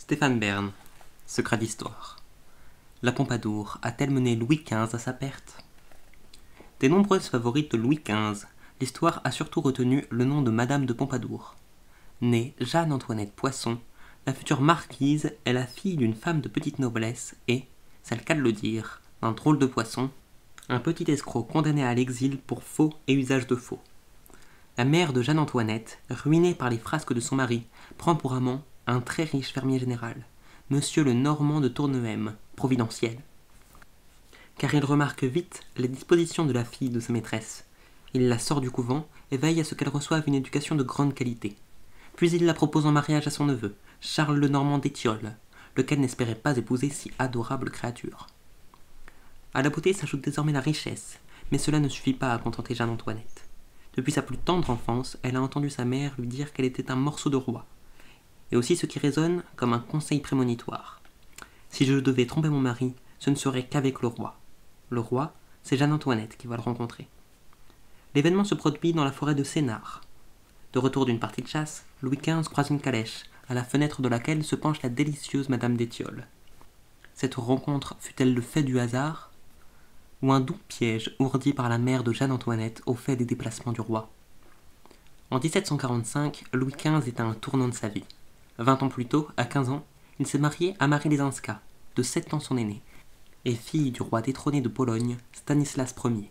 Stéphane Bern, Secret d'histoire. La Pompadour a-t-elle mené Louis XV à sa perte? Des nombreuses favorites de Louis XV, l'histoire a surtout retenu le nom de Madame de Pompadour. Née Jeanne-Antoinette Poisson, la future marquise est la fille d'une femme de petite noblesse et, c'est le cas de le dire, d'un drôle de poisson, un petit escroc condamné à l'exil pour faux et usage de faux. La mère de Jeanne-Antoinette, ruinée par les frasques de son mari, prend pour amant un très riche fermier général, Monsieur le Normand de Tournehem, providentiel. Car il remarque vite les dispositions de la fille de sa maîtresse. Il la sort du couvent et veille à ce qu'elle reçoive une éducation de grande qualité. Puis il la propose en mariage à son neveu, Charles le Normand d'Étiole, lequel n'espérait pas épouser si adorable créature. À la beauté s'ajoute désormais la richesse, mais cela ne suffit pas à contenter Jeanne-Antoinette. Depuis sa plus tendre enfance, elle a entendu sa mère lui dire qu'elle était un morceau de roi, et aussi ce qui résonne comme un conseil prémonitoire. Si je devais tromper mon mari, ce ne serait qu'avec le roi. Le roi, c'est Jeanne-Antoinette qui va le rencontrer. L'événement se produit dans la forêt de Sénart. De retour d'une partie de chasse, Louis XV croise une calèche, à la fenêtre de laquelle se penche la délicieuse Madame d'Étiole. Cette rencontre fut-elle le fait du hasard, ou un doux piège ourdi par la mère de Jeanne-Antoinette au fait des déplacements du roi? En 1745, Louis XV est à un tournant de sa vie. 20 ans plus tôt, à 15 ans, il s'est marié à Marie Lesinska, de 7 ans son aînée, et fille du roi détrôné de Pologne, Stanislas Ier.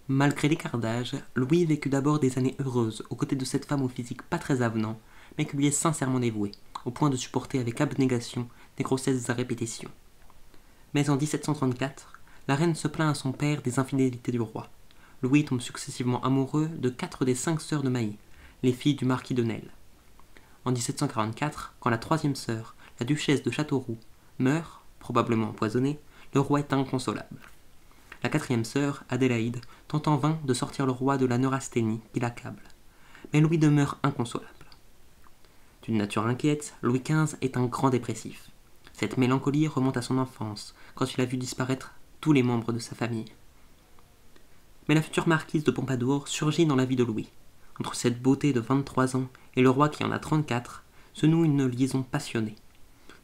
Malgré l'écart d'âge, Louis vécut d'abord des années heureuses aux côtés de cette femme au physique pas très avenant, mais qui lui est sincèrement dévouée, au point de supporter avec abnégation des grossesses à répétition. Mais en 1734, la reine se plaint à son père des infidélités du roi. Louis tombe successivement amoureux de 4 des 5 sœurs de Mailly, les filles du marquis de Nesle. En 1744, quand la troisième sœur, la duchesse de Châteauroux, meurt, probablement empoisonnée, le roi est inconsolable. La quatrième sœur, Adélaïde, tente en vain de sortir le roi de la neurasthénie qui l'accable. Mais Louis demeure inconsolable. D'une nature inquiète, Louis XV est un grand dépressif. Cette mélancolie remonte à son enfance, quand il a vu disparaître tous les membres de sa famille. Mais la future marquise de Pompadour surgit dans la vie de Louis. Entre cette beauté de 23 ans et le roi qui en a 34, se noue une liaison passionnée.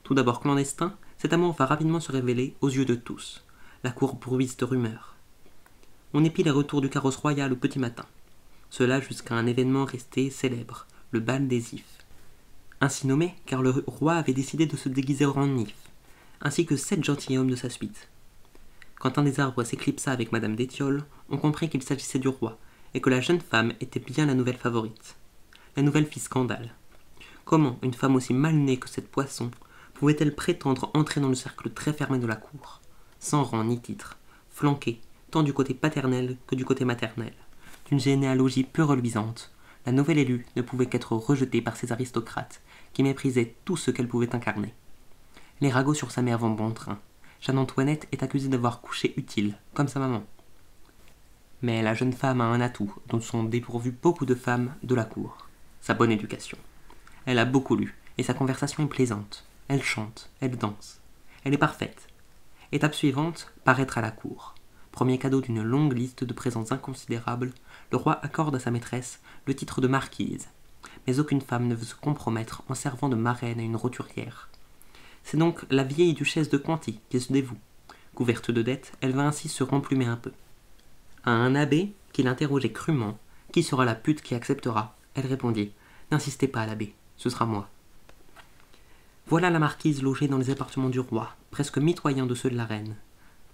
Tout d'abord clandestin, cet amour va rapidement se révéler aux yeux de tous. La cour bruise de rumeurs. On épie les retours du carrosse royal au petit matin. Cela jusqu'à un événement resté célèbre, le bal des Ifs. Ainsi nommé car le roi avait décidé de se déguiser en nymphe, ainsi que 7 gentilshommes de sa suite. Quand un des arbres s'éclipsa avec Madame d'Étiole, on comprit qu'il s'agissait du roi, et que la jeune femme était bien la nouvelle favorite. La nouvelle fit scandale. Comment une femme aussi mal née que cette Poisson pouvait-elle prétendre entrer dans le cercle très fermé de la cour, sans rang ni titre, flanquée tant du côté paternel que du côté maternel, d'une généalogie peu reluisante? La nouvelle élue ne pouvait qu'être rejetée par ces aristocrates qui méprisaient tout ce qu'elle pouvait incarner. Les ragots sur sa mère vont bon train. Jeanne-Antoinette est accusée d'avoir couché utile, comme sa maman. Mais la jeune femme a un atout dont sont dépourvues beaucoup de femmes de la cour, sa bonne éducation. Elle a beaucoup lu, et sa conversation est plaisante. Elle chante, elle danse. Elle est parfaite. Étape suivante, paraître à la cour. Premier cadeau d'une longue liste de présents inconsidérables, le roi accorde à sa maîtresse le titre de marquise. Mais aucune femme ne veut se compromettre en servant de marraine à une roturière. C'est donc la vieille duchesse de Conti qui se dévoue. Couverte de dettes, elle va ainsi se remplumer un peu. À un abbé qui l'interrogeait crûment, « Qui sera la pute qui acceptera ?» Elle répondit, « N'insistez pas, l'abbé, ce sera moi. » Voilà la marquise logée dans les appartements du roi, presque mitoyens de ceux de la reine.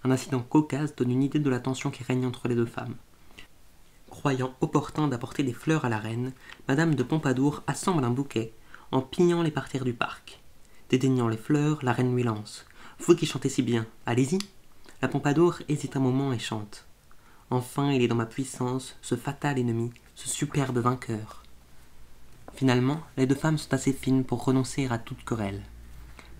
Un incident cocasse donne une idée de la tension qui règne entre les deux femmes. Croyant opportun d'apporter des fleurs à la reine, Madame de Pompadour assemble un bouquet en pillant les parterres du parc. Dédaignant les fleurs, la reine lui lance, « Vous qui chantez si bien, allez-y !» La Pompadour hésite un moment et chante. Enfin, il est dans ma puissance, ce fatal ennemi, ce superbe vainqueur. Finalement, les deux femmes sont assez fines pour renoncer à toute querelle.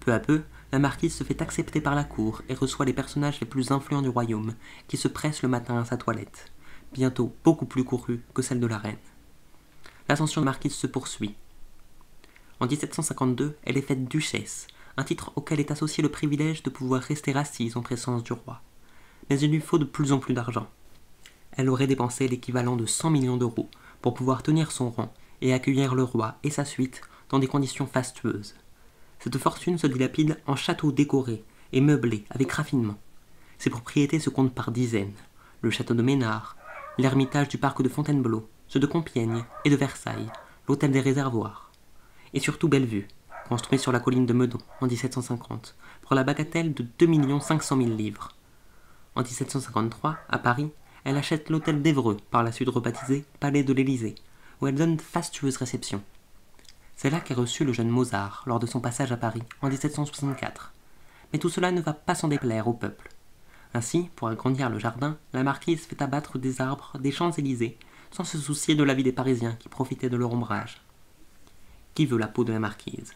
Peu à peu, la marquise se fait accepter par la cour et reçoit les personnages les plus influents du royaume, qui se pressent le matin à sa toilette, bientôt beaucoup plus courue que celle de la reine. L'ascension de la marquise se poursuit. En 1752, elle est faite duchesse, un titre auquel est associé le privilège de pouvoir rester assise en présence du roi. Mais il lui faut de plus en plus d'argent. Elle aurait dépensé l'équivalent de 100 millions d'euros pour pouvoir tenir son rang et accueillir le roi et sa suite dans des conditions fastueuses. Cette fortune se dilapide en châteaux décorés et meublés avec raffinement. Ses propriétés se comptent par dizaines. Le château de Ménard, l'ermitage du parc de Fontainebleau, ceux de Compiègne et de Versailles, l'hôtel des Réservoirs. Et surtout Bellevue, construit sur la colline de Meudon en 1750, pour la bagatelle de 2 500 000 livres. En 1753, à Paris, elle achète l'hôtel d'Évreux, par la suite rebaptisé Palais de l'Élysée, où elle donne de fastueuses réceptions. C'est là qu'est reçu le jeune Mozart lors de son passage à Paris en 1764. Mais tout cela ne va pas s'en déplaire au peuple. Ainsi, pour agrandir le jardin, la marquise fait abattre des arbres des Champs-Élysées, sans se soucier de l'avis des Parisiens qui profitaient de leur ombrage. Qui veut la peau de la marquise?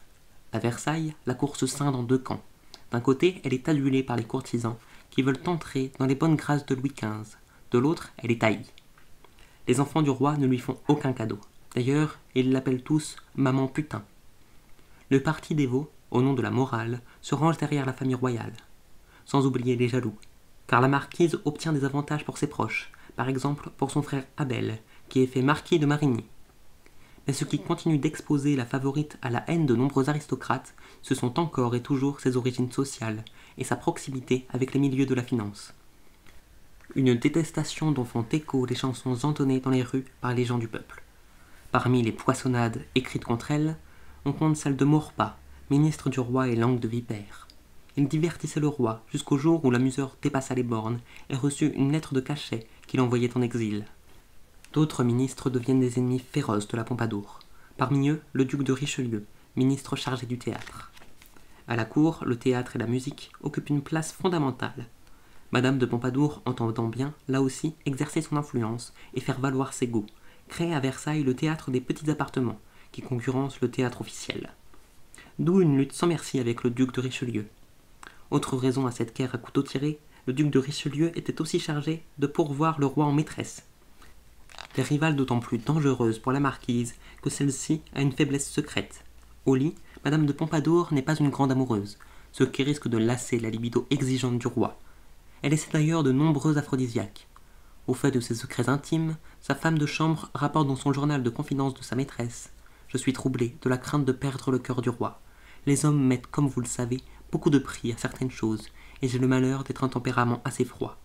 À Versailles, la cour se scinde en deux camps. D'un côté, elle est adulée par les courtisans qui veulent entrer dans les bonnes grâces de Louis XV. De l'autre, elle est haïe. Les enfants du roi ne lui font aucun cadeau. D'ailleurs, ils l'appellent tous « maman putain ». Le parti dévot, au nom de la morale, se range derrière la famille royale. Sans oublier les jaloux, car la marquise obtient des avantages pour ses proches, par exemple pour son frère Abel, qui est fait marquis de Marigny. Mais ce qui continue d'exposer la favorite à la haine de nombreux aristocrates, ce sont encore et toujours ses origines sociales et sa proximité avec les milieux de la finance. Une détestation dont font écho les chansons entonnées dans les rues par les gens du peuple. Parmi les poissonnades écrites contre elle, on compte celle de Maurepas, ministre du roi et langue de vipère. Il divertissait le roi jusqu'au jour où l'amuseur dépassa les bornes et reçut une lettre de cachet qu'il envoyait en exil. D'autres ministres deviennent des ennemis féroces de la Pompadour. Parmi eux, le duc de Richelieu, ministre chargé du théâtre. À la cour, le théâtre et la musique occupent une place fondamentale. Madame de Pompadour entendant bien, là aussi, exercer son influence et faire valoir ses goûts, crée à Versailles le théâtre des petits appartements, qui concurrence le théâtre officiel. D'où une lutte sans merci avec le duc de Richelieu. Autre raison à cette guerre à couteau tiré, le duc de Richelieu était aussi chargé de pourvoir le roi en maîtresse. Des rivales d'autant plus dangereuses pour la marquise que celle-ci a une faiblesse secrète. Au lit, Madame de Pompadour n'est pas une grande amoureuse, ce qui risque de lasser la libido exigeante du roi. Elle essaie d'ailleurs de nombreux aphrodisiaques. Au fait de ses secrets intimes, sa femme de chambre rapporte dans son journal de confidence de sa maîtresse « Je suis troublée de la crainte de perdre le cœur du roi. Les hommes mettent, comme vous le savez, beaucoup de prix à certaines choses, et j'ai le malheur d'être un tempérament assez froid. »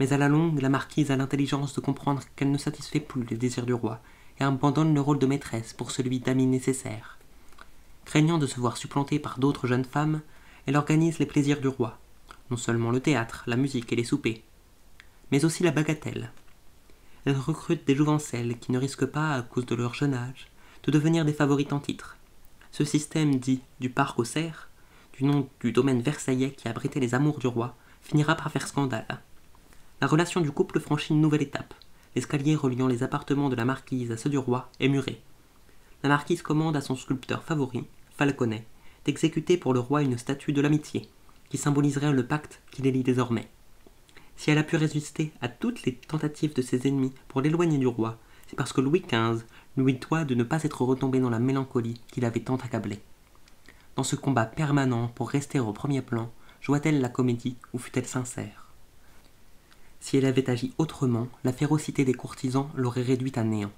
Mais à la longue, la marquise a l'intelligence de comprendre qu'elle ne satisfait plus les désirs du roi, et abandonne le rôle de maîtresse pour celui d'amie nécessaire. Craignant de se voir supplantée par d'autres jeunes femmes, elle organise les plaisirs du roi, non seulement le théâtre, la musique et les soupers, mais aussi la bagatelle. Elle recrute des jouvencelles qui ne risquent pas, à cause de leur jeune âge, de devenir des favorites en titre. Ce système dit du parc aux cerfs, du nom du domaine versaillais qui abritait les amours du roi, finira par faire scandale. La relation du couple franchit une nouvelle étape. L'escalier reliant les appartements de la marquise à ceux du roi est muré. La marquise commande à son sculpteur favori, Falconet, d'exécuter pour le roi une statue de l'amitié, qui symboliserait le pacte qui les lie désormais. Si elle a pu résister à toutes les tentatives de ses ennemis pour l'éloigner du roi, c'est parce que Louis XV lui doit de ne pas être retombé dans la mélancolie qui l'avait tant accablé. Dans ce combat permanent pour rester au premier plan, joua-t-elle la comédie ou fut-elle sincère? Si elle avait agi autrement, la férocité des courtisans l'aurait réduite à néant.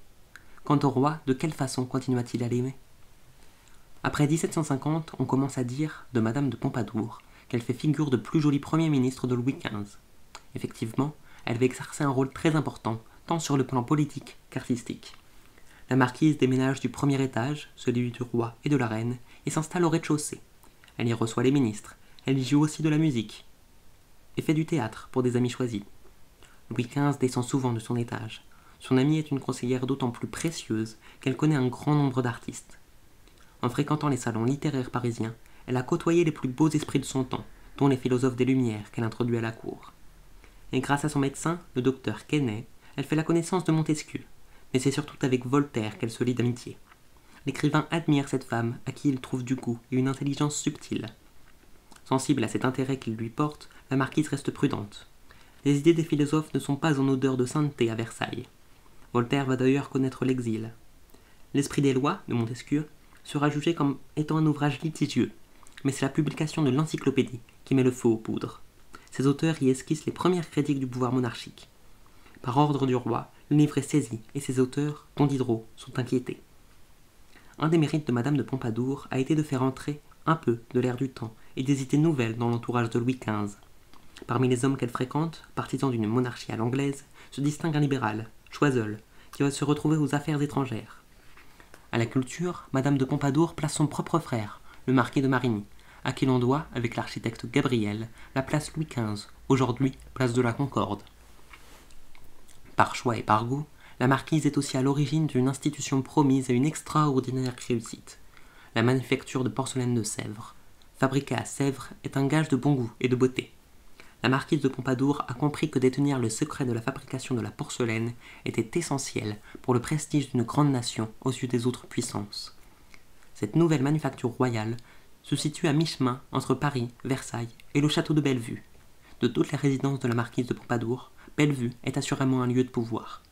Quant au roi, de quelle façon continua-t-il à l'aimer? Après 1750, on commence à dire, de Madame de Pompadour, qu'elle fait figure de plus joli Premier ministre de Louis XV. Effectivement, elle va exercer un rôle très important, tant sur le plan politique qu'artistique. La marquise déménage du premier étage, celui du roi et de la reine, et s'installe au rez-de-chaussée. Elle y reçoit les ministres, elle y joue aussi de la musique, et fait du théâtre pour des amis choisis. Louis XV descend souvent de son étage. Son amie est une conseillère d'autant plus précieuse qu'elle connaît un grand nombre d'artistes. En fréquentant les salons littéraires parisiens, elle a côtoyé les plus beaux esprits de son temps, dont les philosophes des Lumières qu'elle introduit à la cour. Et grâce à son médecin, le docteur Quesnay, elle fait la connaissance de Montesquieu, mais c'est surtout avec Voltaire qu'elle se lie d'amitié. L'écrivain admire cette femme à qui il trouve du goût et une intelligence subtile. Sensible à cet intérêt qu'il lui porte, la marquise reste prudente. Les idées des philosophes ne sont pas en odeur de sainteté à Versailles. Voltaire va d'ailleurs connaître l'exil. L'Esprit des lois, de Montesquieu, sera jugé comme étant un ouvrage litigieux, mais c'est la publication de l'encyclopédie qui met le feu aux poudres. Ces auteurs y esquissent les premières critiques du pouvoir monarchique. Par ordre du roi, le livre est saisi et ses auteurs, dont Diderot, sont inquiétés. Un des mérites de Madame de Pompadour a été de faire entrer un peu de l'air du temps et des idées nouvelles dans l'entourage de Louis XV. Parmi les hommes qu'elle fréquente, partisans d'une monarchie à l'anglaise, se distingue un libéral, Choiseul, qui va se retrouver aux affaires étrangères. À la culture, Madame de Pompadour place son propre frère, le marquis de Marigny, à qui l'on doit, avec l'architecte Gabriel, la place Louis XV, aujourd'hui place de la Concorde. Par choix et par goût, la marquise est aussi à l'origine d'une institution promise à une extraordinaire réussite. La manufacture de porcelaine de Sèvres. Fabriquée à Sèvres est un gage de bon goût et de beauté. La marquise de Pompadour a compris que détenir le secret de la fabrication de la porcelaine était essentiel pour le prestige d'une grande nation aux yeux des autres puissances. Cette nouvelle manufacture royale se situe à mi-chemin entre Paris, Versailles et le château de Bellevue. De toutes les résidences de la marquise de Pompadour, Bellevue est assurément un lieu de pouvoir.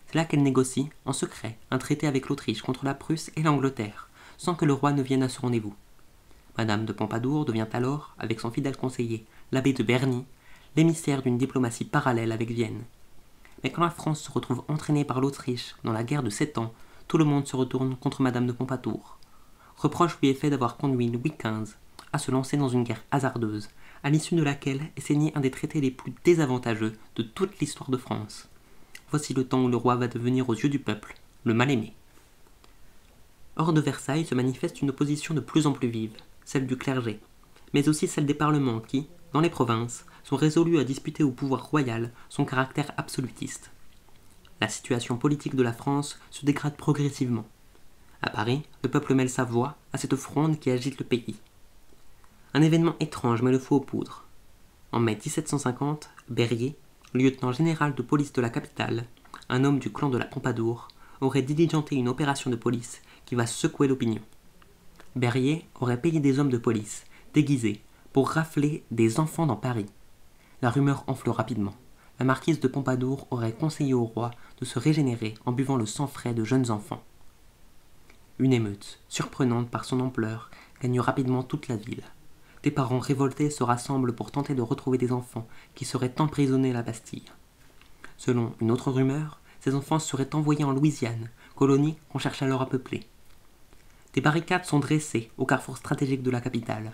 C'est là qu'elle négocie, en secret, un traité avec l'Autriche contre la Prusse et l'Angleterre, sans que le roi ne vienne à ce rendez-vous. Madame de Pompadour devient alors, avec son fidèle conseiller, l'abbé de Berny, l'émissaire d'une diplomatie parallèle avec Vienne. Mais quand la France se retrouve entraînée par l'Autriche dans la guerre de 7 ans, tout le monde se retourne contre Madame de Pompadour. Reproche lui est fait d'avoir conduit Louis XV à se lancer dans une guerre hasardeuse, à l'issue de laquelle est signé un des traités les plus désavantageux de toute l'histoire de France. Voici le temps où le roi va devenir aux yeux du peuple le mal-aimé. Hors de Versailles se manifeste une opposition de plus en plus vive, celle du clergé, mais aussi celle des parlements qui, dans les provinces, sont résolus à disputer au pouvoir royal son caractère absolutiste. La situation politique de la France se dégrade progressivement. À Paris, le peuple mêle sa voix à cette fronde qui agite le pays. Un événement étrange met le feu aux poudres. En mai 1750, Berryer, lieutenant général de police de la capitale, un homme du clan de la Pompadour, aurait diligenté une opération de police qui va secouer l'opinion. Berryer aurait payé des hommes de police, déguisés, pour rafler des enfants dans Paris. La rumeur enfle rapidement. La marquise de Pompadour aurait conseillé au roi de se régénérer en buvant le sang frais de jeunes enfants. Une émeute, surprenante par son ampleur, gagne rapidement toute la ville. Des parents révoltés se rassemblent pour tenter de retrouver des enfants qui seraient emprisonnés à la Bastille. Selon une autre rumeur, ces enfants seraient envoyés en Louisiane, colonie qu'on cherche alors à peupler. Des barricades sont dressées au carrefour stratégique de la capitale.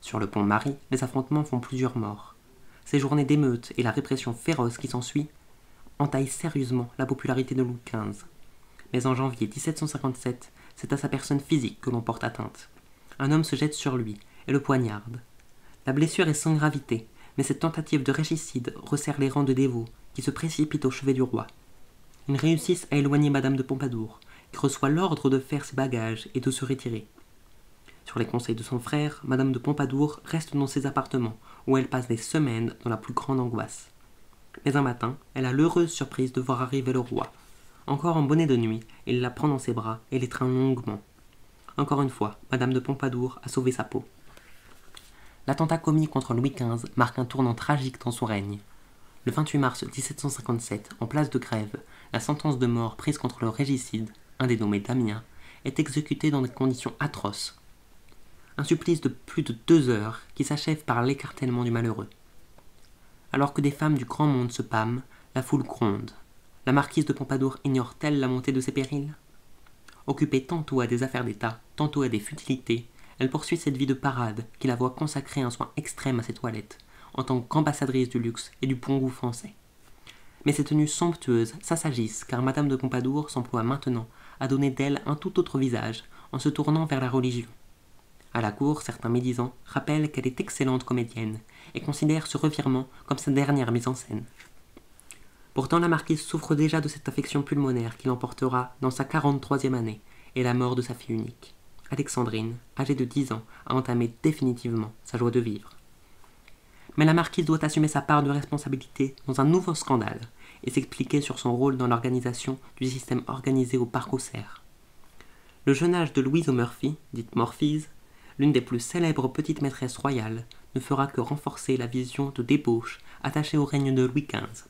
Sur le pont Marie, les affrontements font plusieurs morts. Ces journées d'émeutes et la répression féroce qui s'ensuit entaillent sérieusement la popularité de Louis XV. Mais en janvier 1757, c'est à sa personne physique que l'on porte atteinte. Un homme se jette sur lui et le poignarde. La blessure est sans gravité, mais cette tentative de régicide resserre les rangs de dévots qui se précipitent au chevet du roi. Ils réussissent à éloigner Madame de Pompadour, qui reçoit l'ordre de faire ses bagages et de se retirer. Sur les conseils de son frère, Madame de Pompadour reste dans ses appartements, où elle passe des semaines dans la plus grande angoisse. Mais un matin, elle a l'heureuse surprise de voir arriver le roi. Encore en bonnet de nuit, il la prend dans ses bras et l'étreint longuement. Encore une fois, Madame de Pompadour a sauvé sa peau. L'attentat commis contre Louis XV marque un tournant tragique dans son règne. Le 28 mars 1757, en place de Grève, la sentence de mort prise contre le régicide, un dénommé Damien, est exécutée dans des conditions atroces. Un supplice de plus de 2 heures qui s'achève par l'écartèlement du malheureux. Alors que des femmes du grand monde se pâment, la foule gronde. La marquise de Pompadour ignore-t-elle la montée de ses périls? Occupée tantôt à des affaires d'État, tantôt à des futilités, elle poursuit cette vie de parade qui la voit consacrer un soin extrême à ses toilettes, en tant qu'ambassadrice du luxe et du bon goût français. Mais ces tenues somptueuses s'assagissent car Madame de Pompadour s'emploie maintenant à donner d'elle un tout autre visage en se tournant vers la religion. À la cour, certains médisants rappellent qu'elle est excellente comédienne et considèrent ce revirement comme sa dernière mise en scène. Pourtant, la marquise souffre déjà de cette affection pulmonaire qui l'emportera dans sa 43e année et la mort de sa fille unique. Alexandrine, âgée de 10 ans, a entamé définitivement sa joie de vivre. Mais la marquise doit assumer sa part de responsabilité dans un nouveau scandale et s'expliquer sur son rôle dans l'organisation du système organisé au parc aux cerfs. Le jeune âge de Louise O'Murphy, dite Morphise, l'une des plus célèbres petites maîtresses royales, ne fera que renforcer la vision de débauche attachée au règne de Louis XV.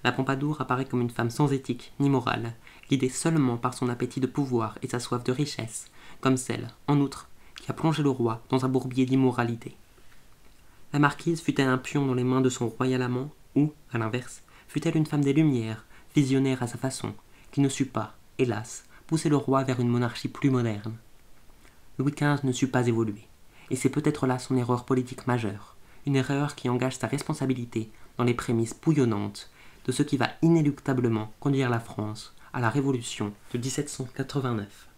La Pompadour apparaît comme une femme sans éthique ni morale, guidée seulement par son appétit de pouvoir et sa soif de richesse, comme celle, en outre, qui a plongé le roi dans un bourbier d'immoralité. La marquise fut-elle un pion dans les mains de son royal amant, ou, à l'inverse, fut-elle une femme des Lumières, visionnaire à sa façon, qui ne sut pas, hélas, pousser le roi vers une monarchie plus moderne. Louis XV ne sut pas évoluer, et c'est peut-être là son erreur politique majeure, une erreur qui engage sa responsabilité dans les prémices bouillonnantes de ce qui va inéluctablement conduire la France à la Révolution de 1789.